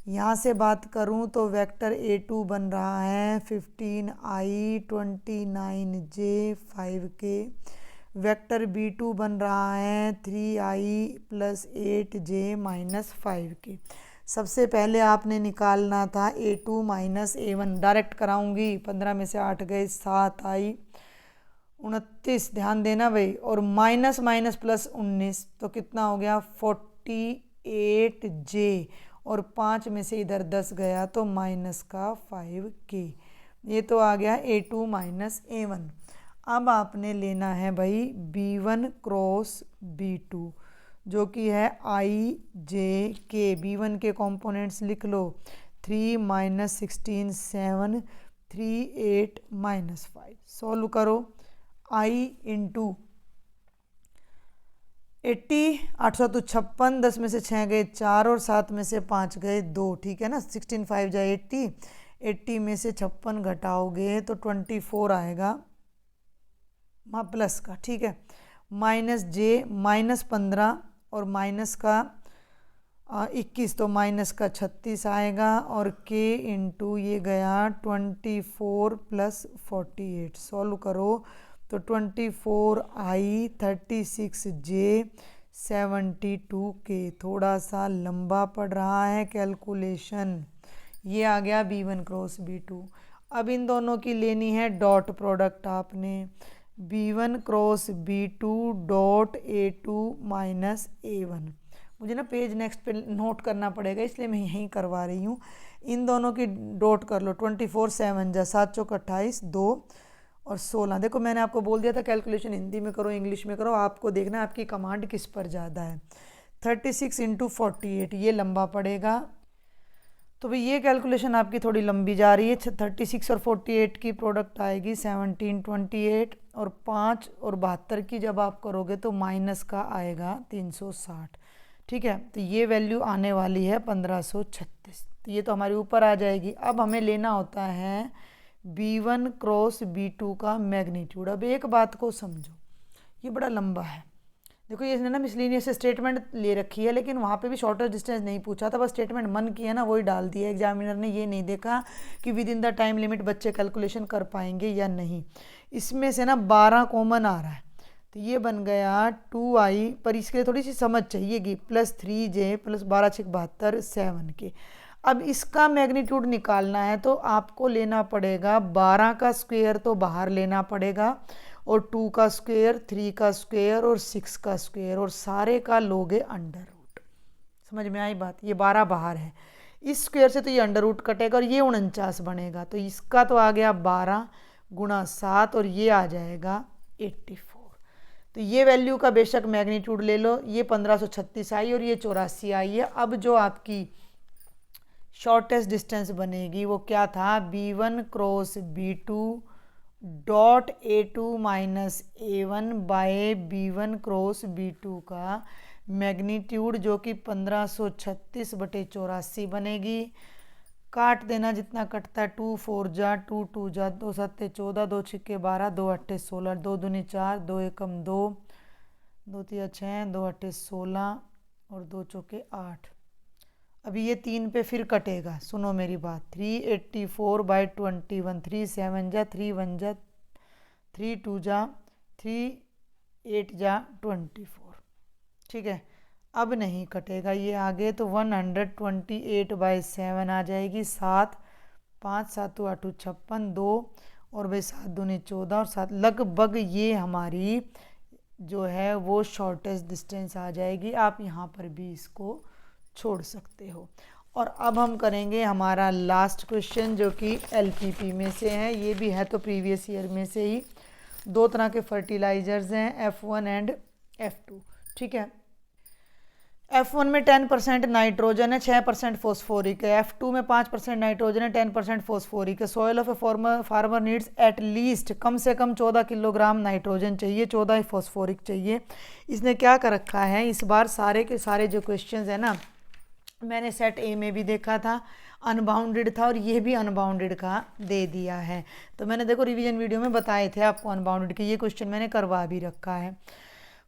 यहाँ से बात करूँ तो वेक्टर a2 बन रहा है 15i 29j 5k, vector b2 बन रहा है 3i + 8j - 5k। सबसे पहले आपने निकालना था a2 - a1, डायरेक्ट कराऊंगी। 15 में से 8 गए, 7i 29, ध्यान देना भाई, और माइनस माइनस प्लस 19 तो कितना हो गया 48j, और 5 में से इधर 10 गया तो माइनस का 5k। ये तो आ गया a2 - a1। अब आपने लेना है भाई B1 क्रॉस B2 जो कि है IJK। B1 के कंपोनेंट्स लिख लो 3 - 16 7 3 8 -5। सॉल्व करो। I इंटू 80 856, 10 में से 6 गए 4 और 7 में से 5 गए 2। ठीक है ना, 16 5 जाए 80, 80 में से 56 घटाओगे तो 24 आएगा प्लस का। ठीक है, -J -15 और माइनस का 21 तो माइनस का 36 आएगा और K इंटू ये गया 24 + 48। सॉल्व करो तो 24I 36J 72K। थोड़ा सा लंबा पड़ रहा है कैलकुलेशन। ये आ गया B1 क्रॉस B2। अब इन दोनों की लेनी है डॉट प्रोडक्ट आपने। B1 cross B2 dot A2 minus A1। मुझे ना पेज नेक्स्ट पे नोट करना पड़ेगा इसलिए मैं यहीं करवा रही हूँ। इन दोनों की डॉट कर लो। 24 7 जा 7 चौक 28 2 और 16। देखो मैंने आपको बोल दिया था कैलकुलेशन हिंदी में करो इंग्लिश में करो, आपको देखना है आपकी कमांड किस पर ज़्यादा है। 36 × 48 ये लंबा पड़ेगा। तो भाई ये कैलकुलेशन आपकी थोड़ी लंबी जा रही है। 36 और 48 की प्रोडक्ट आएगी 1728 और 5 और 72 की जब आप करोगे तो माइनस का आएगा 360। ठीक है, तो ये वैल्यू आने वाली है 1536। तो ये तो हमारे ऊपर आ जाएगी। अब हमें लेना होता है B1 क्रॉस B2 का मैग्नीट्यूड। अब एक बात को समझो, ये बड़ा लंबा है। देखो ये इसने ना मिसलिनियस स्टेटमेंट ले रखी है लेकिन वहाँ पे भी शॉर्टेस्ट डिस्टेंस नहीं पूछा था, बस स्टेटमेंट मन किया ना वही डाल दिया। एग्जामिनर ने ये नहीं देखा कि with in the time limit बच्चे कैलकुलेशन कर पाएंगे या नहीं। इसमें से ना 12 कॉमन आ रहा है तो ये बन गया 2I, पर इसके लिए थोड़ी सी समझ चाहिएगी, +3J + 12 × 72 7K। अब इसका मैग्नीट्यूड निकालना है तो आपको लेना पड़ेगा 12 का स्क्वायर तो बाहर लेना पड़ेगा और 2 का स्क्वायर 3 का स्क्वायर और 6 का स्क्वायर और सारे का लोगे अंडर रूट। समझ में आई बात? ये 12 बाहर है, इस स्क्वायर से तो ये अंडर रूट कटेगा और ये 49 बनेगा। तो इसका तो आ गया 12 × 7 और ये आ जाएगा 84। तो ये वैल्यू का बेशक मैग्नीट्यूड ले लो। ये 1536 आई और ये 84 आई है। अब जो आपकी शॉर्टेस्ट डिस्टेंस बनेगी वो क्या था? B1 cross B2 dot A2 minus A1 by B1 cross B2 का मैग्नीट्यूड जो कि 1536/84 बनेगी। काट देना जितना कटता है। 2 4 जा 2 2 जा 2 7 14 2 6 12 2 8 16 2 दूनी 4 2 एकम 2 2 3 6 2 8 16 और 2 चौके 8। अभी ये 3 पे फिर कटेगा। सुनो मेरी बात। 384/21 3 7 जा 3 1 जा 3 2 जा 3 8 जा 24। ठीक है, अब नहीं कटेगा ये आगे तो 128/7 आ जाएगी। 7 5 7 8 56 2 और भाई 7 दूनी 14 और 7 लगभग ये हमारी जो है वो शॉर्टेस्ट डिस्टेंस आ जाएगी। आप यहाँ पर भी इसको छोड़ सकते हो। और अब हम करेंगे हमारा लास्ट क्वेश्चन जो कि LPP में से है। ये भी है तो प्रीवियस ईयर में से ही। दो तरह के फर्टिलाइजर्स हैं F1 एंड F2। ठीक है, F1 में 10% नाइट्रोजन है, 6% फॉस्फोरिक है। F2 में 5% नाइट्रोजन है, 10% फॉस्फोरिक है। Soil of a farmer needs at least कम से कम 14 किलोग्राम नाइट्रोजन चाहिए, 14 फॉस्फोरिक चाहिए। इसने क्या कर रखा है इस बार, सारे के सारे जो क्वेश्चंस है ना, मैंने सेट A में भी देखा था अनबाउंडेड था और ये भी अनबाउंडेड का दे दिया है। तो मैंने देखो रिवीजन वीडियो में बताए थे आपको अनबाउंडेड के, ये क्वेश्चन मैंने करवा भी रखा है।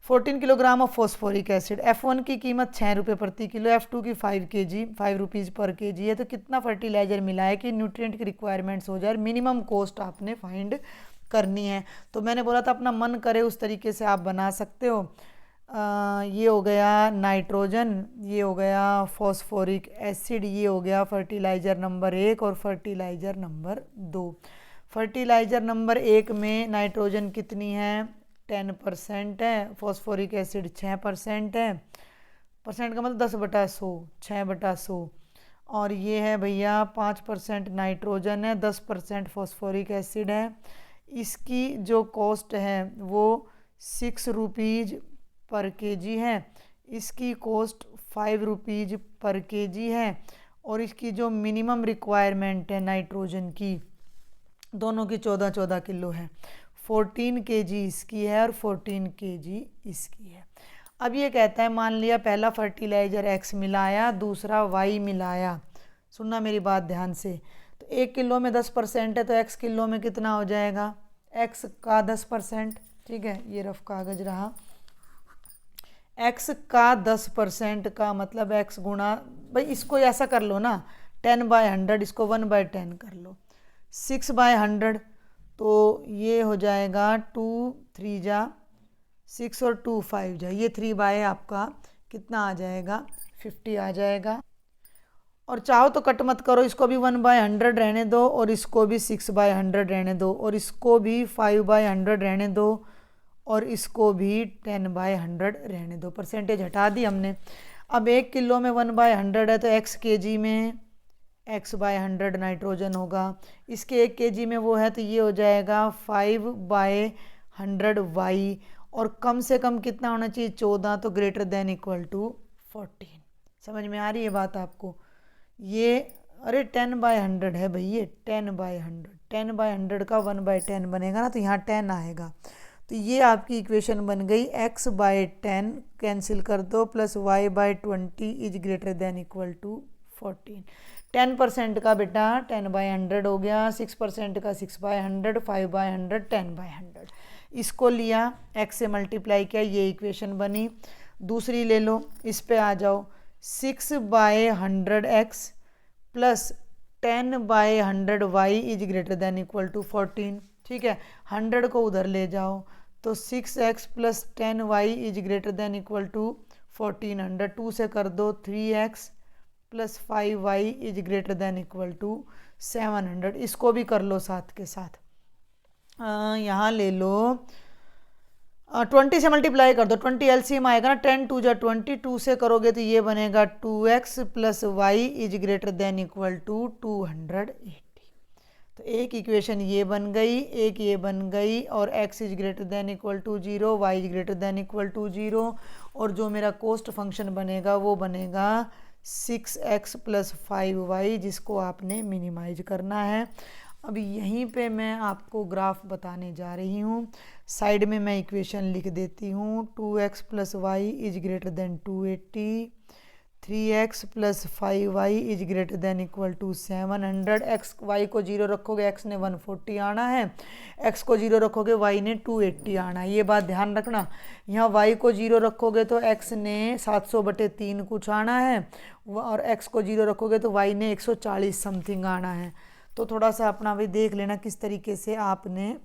14 kilogram of phosphoric acid. F1 की कीमत 6 रुपये प्रति किलो, F2 की 5 रुपीज़ पर केजी है। तो कितना फर्टिलाइजर मिला है कि न्यूट्रिएंट की रिक्वायरमेंट्स हो जाए, मिनिमम कॉस्ट आपने फाइंड करनी है। तो मैंने बोला था अपना मन करे उस तरीके से आप बना सकते हो। ये हो गया नाइट्रोजन, ये हो गया फॉस्फोरिक एसिड, ये हो गया फर्टिलाइज़र नंबर 1 और फर्टिलाइज़र नंबर 2। फर्टिलाइज़र नंबर 1 में नाइट्रोजन कितनी है? 10% है। फॉस्फोरिक एसिड 6% है। परसेंट का मतलब 10/100, 6/100। और ये है भैया 5% नाइट्रोजन है, 10% फॉस्फोरिक एसिड है। इसकी जो कॉस्ट है वो 6 रुपीज़ पर केजी है, इसकी कॉस्ट 5 रुपीज़ पर केजी है, और इसकी जो मिनिमम रिक्वायरमेंट है नाइट्रोजन की, दोनों की 14-14 किलो है। 14 केजी इसकी है और 14 केजी इसकी है। अब ये कहता है मान लिया पहला फर्टिलाइज़र X मिलाया, दूसरा Y मिलाया। सुनना मेरी बात ध्यान से। तो 1 किलो में 10% है तो X किलो में कितना हो जाएगा, X का 10%। ठीक है, ये रफ कागज रहा। X का 10% का मतलब X गुणा, भाई इसको ऐसा कर लो ना, 10/100, इसको 1/10 कर लो, 6/100, तो ये हो जाएगा 2 3 जा 6 और 2 5 जा, ये 3 बाय आपका कितना आ जाएगा, 50 आ जाएगा। और चाहो तो कट मत करो, इसको भी 1/100 रहने दो, और इसको भी 6/100 रहने दो, और इसको भी 5/100 रहने दो, और इसको भी 10/100 रहने दो। परसेंटेज हटा दी हमने। अब 1 किलो में 1/100 है तो X केजी में X/100 नाइट्रोजन होगा। इसके 1 केजी में वो है तो ये हो जाएगा 5/100 Y, और कम से कम कितना होना चाहिए, 14, तो ग्रेटर देन इक्वल टू 14। समझ में आ रही है बात आपको? ये अरे 10/100 है भाई, ये 10/100, 10/100 का 1/10 बनेगा ना, तो यहाँ 10 आएगा। तो ये आपकी इक्वेशन बन गई, X/10 कैंसिल कर दो plus Y/20 is greater than equal to 14। 10% का बेटा 10/100 हो गया, 6% का 6/100, 5/100, 10/100। इसको लिया, X से मल्टीप्लाई किया, ये इक्वेशन बनी। दूसरी ले लो, इस पे आ जाओ, 6/100X plus 10/100 Y is greater than equal to 14। ठीक है, 100 को उधर ले जाओ, तो 6X plus 10Y is greater than equal to 1400। 2 से कर दो 3X plus 5Y is greater than equal to 700। इसको भी कर लो साथ के साथ। यहाँ ले लो, 20 से मल्टीप्लाई कर दो, 20 LCM आएगा ना, 10 2 जा 20, 2 से करोगे तो ये बनेगा 2X plus Y is greater than equal to 280। तो एक इक्वेशन ये बन गई, एक ये बन गई, और X is greater than equal to 0, Y is greater than equal to 0, और जो मेरा कोस्ट फंक्शन बनेगा वो बनेगा 6X प्लस 5Y, जिसको आपने मिनिमाइज करना है। अब यहीं पे मैं आपको ग्राफ बताने जा रही हूँ। साइड में मैं इक्वेशन लिख देती हूँ, 2X plus Y is greater than 280, 3X plus 5Y is greater than equal to 700। X Y को 0 रखोगे X ने 140 आना है, X को 0 रखोगे Y ने 280 आना है। ये बात ध्यान रखना। यहाँ Y को 0 रखोगे तो X ने 700/3 कुछ आना है, और X को 0 रखोगे तो Y ने 140 समथिंग आना है। तो थोड़ा सा अपना भी देख लेना किस तरीके से आपने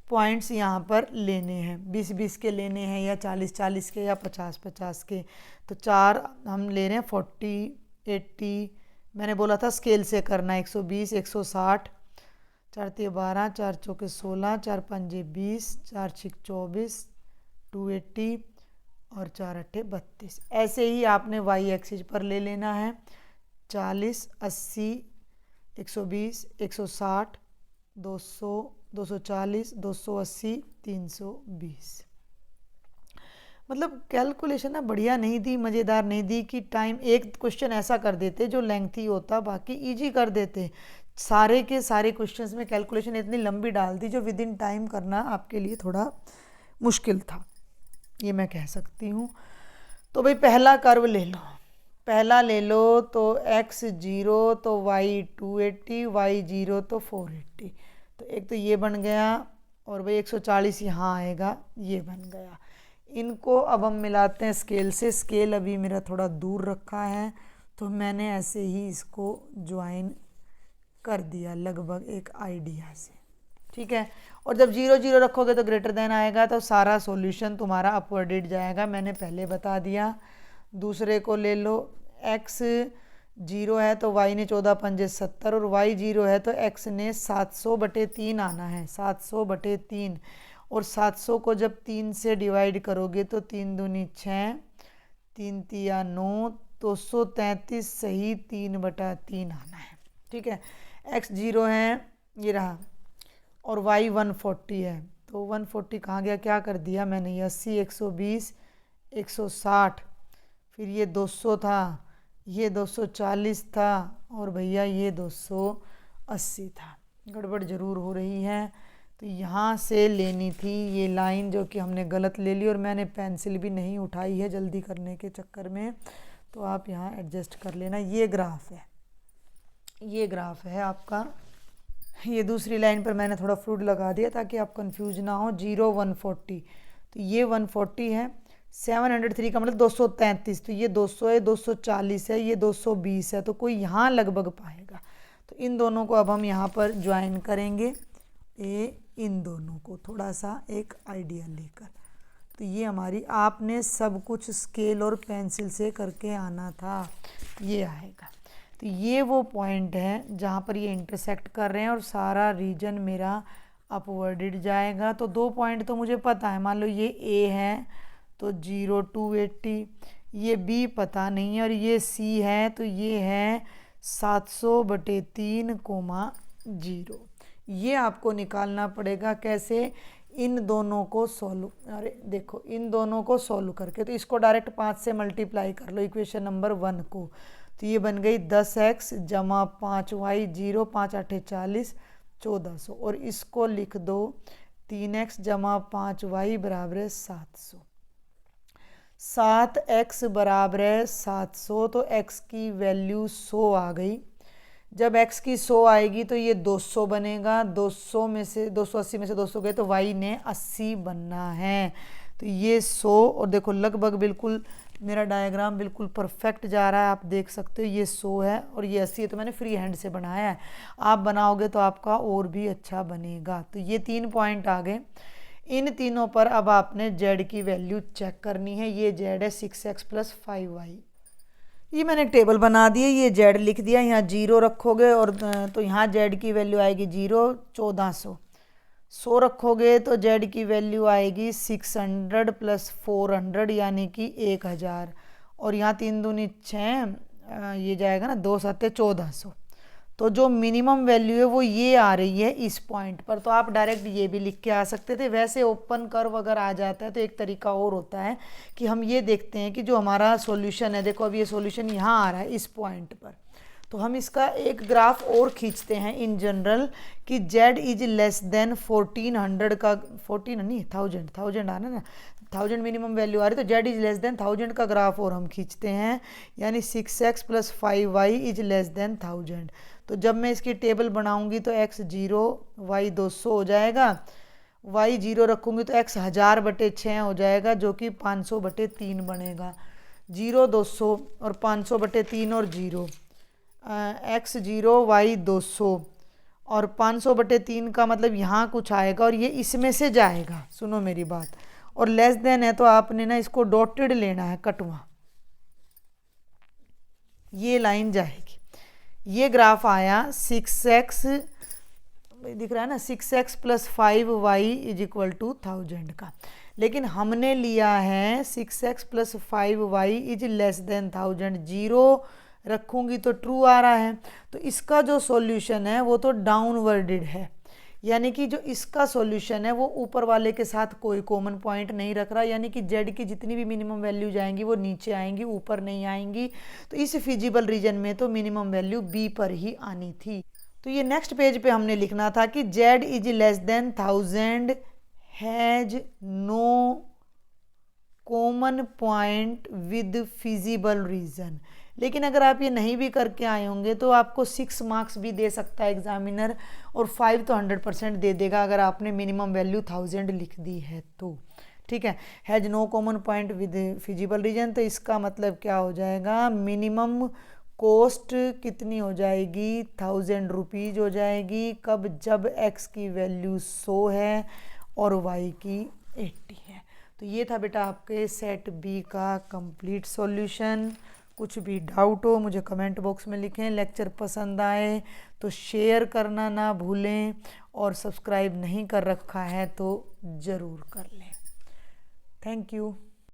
पॉइंट्स यहाँ पर लेने हैं, 20-20 के लेने हैं या 40-40 के या 50-50 के। तो 4 हम ले रहे हैं, 40, 80, मैंने बोला था स्केल से करना, 120, 160, 4 3 12, 4 चौके 16, 4 5 20, 4 6 24, 280 और 4 8 32। ऐसे ही आपने Y एक्सिस पर ले लेना है, 40, 80, 120, 160, 200, 240, 280, 320। मतलब कैलकुलेशन ना बढ़िया नहीं दी, मज़ेदार नहीं दी कि टाइम एक क्वेश्चन ऐसा कर देते जो लेंथी होता, बाकी इजी कर देते। सारे के सारे क्वेश्चंस में कैलकुलेशन इतनी लंबी डाल दी जो विद इन टाइम करना आपके लिए थोड़ा मुश्किल था, ये मैं कह सकती हूँ। तो भाई पहला कर्व ले लो, पहला ले लो, तो X 0 तो Y 280, Y 0 तो 480। तो एक तो ये बन गया, और भाई 140 यहाँ आएगा, ये बन गया। इनको अब हम मिलाते हैं स्केल से। स्केल अभी मेरा थोड़ा दूर रखा है तो मैंने ऐसे ही इसको ज्वाइन कर दिया लगभग एक आइडिया से। ठीक है, और जब 0 0 रखोगे तो ग्रेटर देन आएगा, तो सारा सॉल्यूशन तुम्हारा अपवर्डेड जाएगा, मैंने पहले बता दिया। दूसरे को ले लो, X 0 है तो Y ने 14 पंजे 70, और Y 0 है तो X ने 700/3 आना है, 700/3। और 700 को जब 3 से डिवाइड करोगे तो 3 दूनी 6, 3 तिया 9, 233 सही 3/3 आना है। ठीक है, X 0 है, ये रहा, और y 140 है, तो 140 कहाँ गया, क्या कर दिया मैंने, ये 80, 120, 160, फिर ये 200 था, ये 240 था, और भैया ये 280 था। गड़बड़ ज़रूर हो रही है, तो यहाँ से लेनी थी ये लाइन जो कि हमने गलत ले ली, और मैंने पेंसिल भी नहीं उठाई है जल्दी करने के चक्कर में, तो आप यहाँ एडजस्ट कर लेना। ये ग्राफ है, ये ग्राफ है आपका। ये दूसरी लाइन पर मैंने थोड़ा फ्रूट लगा दिया ताकि आप कंफ्यूज ना हो। 0 140, तो ये 140 है। 703 का मतलब 233, तो ये 200 है, 240 है, ये 220 है, तो कोई यहाँ लगभग पाएगा। तो इन दोनों को अब हम यहाँ पर ज्वाइन करेंगे, इन दोनों को थोड़ा सा एक आइडिया लेकर। तो ये हमारी, आपने सब कुछ स्केल और पेंसिल से करके आना था, ये आएगा। तो ये वो पॉइंट है जहाँ पर ये इंटरसेक्ट कर रहे हैं और सारा रीजन मेरा अपवर्डेड जाएगा। तो 2 पॉइंट तो मुझे पता है, मान लो ये A है तो 0 280, ये B पता नहीं है, और ये C है तो ये है 700/3, ये आपको निकालना पड़ेगा। कैसे, इन दोनों को सॉल्व, अरे देखो इन दोनों को सॉल्व करके, तो इसको डायरेक्ट 5 से मल्टीप्लाई कर लो इक्वेशन नंबर 1 को, तो ये बन गई 10x जमा 5y 0, 5 8 40, 1400, और इसको लिख दो 3x जमा 5y बराबर है 700। 7x बराबर है 700, तो x की वैल्यू 100 आ गई। जब x की 100 आएगी तो ये 200 बनेगा, 200 में से 280 में से 200 गए तो y ने 80 बनना है। तो ये 100, और देखो लगभग बिल्कुल मेरा डायग्राम बिल्कुल परफेक्ट जा रहा है, आप देख सकते हो। ये 100 है और ये 80 है, तो मैंने फ्री हैंड से बनाया है, आप बनाओगे तो आपका और भी अच्छा बनेगा। तो ये 3 पॉइंट आ गए। इन तीनों पर अब आपने z की वैल्यू चेक करनी है। ये z है 6x + 5y, ये मैंने टेबल बना दिए, ये z लिख दिया, यहाँ 0 रखोगे और तो यहाँ z की वैल्यू आएगी 0, 1400। 100 रखोगे तो z की वैल्यू आएगी 600 + 400 यानी कि 1000, और यहाँ 3 दूनी 6, ये जाएगा ना 2 7 1400। तो जो मिनिमम वैल्यू है वो ये आ रही है इस पॉइंट पर। तो आप डायरेक्ट ये भी लिख के आ सकते थे। वैसे ओपन कर्व अगर आ जाता है तो एक तरीका और होता है कि हम ये देखते हैं कि जो हमारा सॉल्यूशन है, देखो अब ये सॉल्यूशन यहाँ आ रहा है इस पॉइंट पर, तो हम इसका एक ग्राफ और खींचते हैं इन जनरल कि z इज लेस देन 1400 का, 14 नहीं 1000 आना ना, 1000 मिनिमम वैल्यू आ रही, तो z इज लेस देन 1000 का ग्राफ और हम खींचते हैं, यानी 6x + 5y is less than 1000। तो जब मैं इसकी टेबल बनाऊंगी तो x 0 y 200 हो जाएगा, y 0 रखूंगी तो x 1000/6 हो जाएगा, जो कि 500/3 बनेगा। 0 200 और 500/3 और 0, x 0 y 200 और 500/3 का मतलब यहाँ कुछ आएगा और ये इसमें से जाएगा। सुनो मेरी बात, और लेस देन है तो आपने ना इसको डॉटेड लेना है, कटवा, ये लाइन जाएगी। ये ग्राफ आया 6x, दिख रहा है ना, 6x + 5y = 1000 का, लेकिन हमने लिया है 6x + 5y is less than 1000। 0 रखूंगी तो ट्रू आ रहा है, तो इसका जो सॉल्यूशन है वो तो डाउनवर्डेड है, यानी कि जो इसका सॉल्यूशन है वो ऊपर वाले के साथ कोई कॉमन पॉइंट नहीं रख रहा, यानी कि z की जितनी भी मिनिमम वैल्यू जाएंगी वो नीचे आएंगी, ऊपर नहीं आएंगी। तो इस फिजिबल रीजन में तो मिनिमम वैल्यू b पर ही आनी थी। तो ये नेक्स्ट पेज पे हमने लिखना था कि z is less than 1000 has no common point with feasible region. लेकिन अगर आप ये नहीं भी करके आए होंगे तो आपको 6 मार्क्स भी दे सकता है एग्जामिनर, और 5 तो 100% दे देगा अगर आपने मिनिमम वैल्यू 1000 लिख दी है तो। ठीक है, has no common point with feasible region, तो इसका मतलब क्या हो जाएगा, मिनिमम कॉस्ट कितनी हो जाएगी, 1000 रुपीज़ हो जाएगी। कब, जब x की वैल्यू 100 है और y की 80 है। तो ये था बेटा आपके सेट बी का कंप्लीट सॉल्यूशन। कुछ भी डाउट हो मुझे कमेंट बॉक्स में लिखें। लेक्चर पसंद आए तो शेयर करना ना भूलें, और सब्सक्राइब नहीं कर रखा है तो ज़रूर कर लें। Thank you.